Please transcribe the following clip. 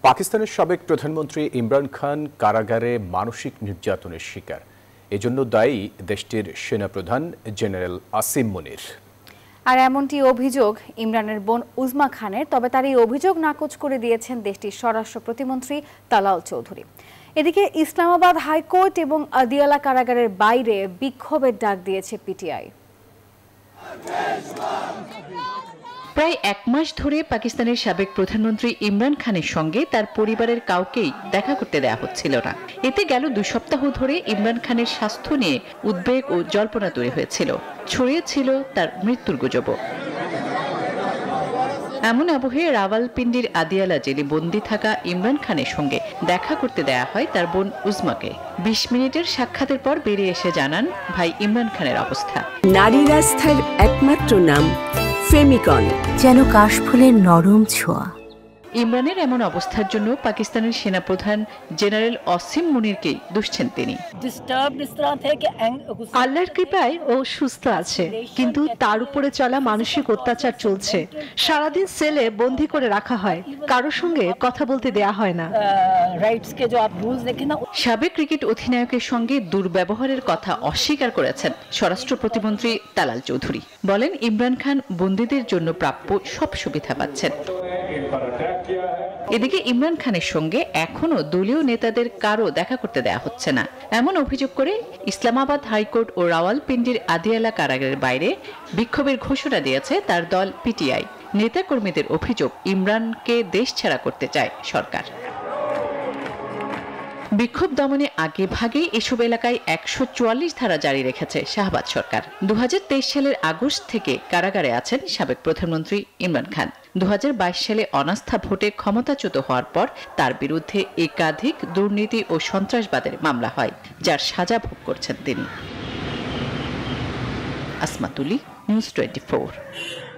পাকিস্তানের সাবেক প্রধানমন্ত্রী ইমরান খান কারাগারে মানসিক নির্যাতনের শিকার। এজন্য দায়ী দেশটির সেনাপ্রধান জেনারেল আসিম মুনির। আর এমনটি অভিযোগ ইমরানের বোন উজমা খানের। তবে তার এই অভিযোগ নাকচ করে দিয়েছেন দেশটির স্বরাষ্ট্র প্রতিমন্ত্রী তালাল চৌধুরী। এদিকে ইসলামাবাদ হাইকোর্ট এবং আদিয়ালা কারাগারের বাইরে বিক্ষোভের ডাক দিয়েছে পিটিআই। প্রায় এক মাস ধরে পাকিস্তানের সাবেক প্রধানমন্ত্রী ইমরান খানের সঙ্গে তার পরিবারের কাউকেই দেখা করতে দেয়া হচ্ছিল না। এতে গেল 2 সপ্তাহ ধরে ইমরান খানের স্বাস্থ্য নিয়ে উদ্বেগ ও জল্পনা তৈরি হয়েছিল, ছড়িয়েছিল তার মৃত্যুর গুজবও। এমন আবহে রাওয়ালপিন্ডির আদিয়ালা জেলে বন্দী থাকা ইমরান খানের সঙ্গে দেখা করতে দেয়া হয় তার বোন উজমাকে। 20 মিনিটের সাক্ষাতের পর বেরিয়ে এসে জানান ভাই ইমরান খানের অবস্থা। নারী রাস্তার একমাত্র নাম ফেমিকন, যেন কাশফুলের নরম ছোঁয়া। ইমরানের এমন অবস্থার জন্য পাকিস্তানের সেনাপ্রধান জেনারেল আসিম মুনিরকেই দুষছেন তিনি। আল্লাহর কৃপায় ও সুস্থ আছে, কিন্তু তার উপরে চলা মানসিক অত্যাচার চলছে। সারাদিন সেলে বন্দী করে রাখা হয়, কারোর সঙ্গে কথা বলতে দেয়া হয় না। সাবেক ক্রিকেট অধিনায়কের সঙ্গে দুর্ব্যবহারের কথা অস্বীকার করেছেন স্বরাষ্ট্র প্রতিমন্ত্রী তালাল চৌধুরী। বলেন ইমরান খান বন্দীদের জন্য প্রাপ্য সব সুবিধা পাচ্ছেন। এদিকে ইমরান খানের সঙ্গে এখনো দলীয় নেতাদের কারো দেখা করতে দেয়া হচ্ছে না, এমন অভিযোগ করে ইসলামাবাদ হাইকোর্ট ও রাওয়ালপিন্ডির আদিয়ালা কারাগারের বাইরে বিক্ষোভের ঘোষণা দিয়েছে তার দল পিটিআই। নেতাকর্মীদের অভিযোগ ইমরানকে দেশ ছাড়া করতে চায় সরকার। বিক্ষোভ দমনে আগে ভাগেই এসব এলাকায় 144 ধারা জারি রেখেছে শাহবাজ সরকার। 2023 সালের আগস্ট থেকে কারাগারে আছেন সাবেক প্রধানমন্ত্রী ইমরান খান। 2022 সালে অনাস্থা ভোটে ক্ষমতাচ্যুত হওয়ার পর তার বিরুদ্ধে একাধিক দুর্নীতি ও সন্ত্রাসবাদের মামলা হয়, যার সাজা ভোগ করছেন তিনি। আসমা তুলি, নিউজ 24।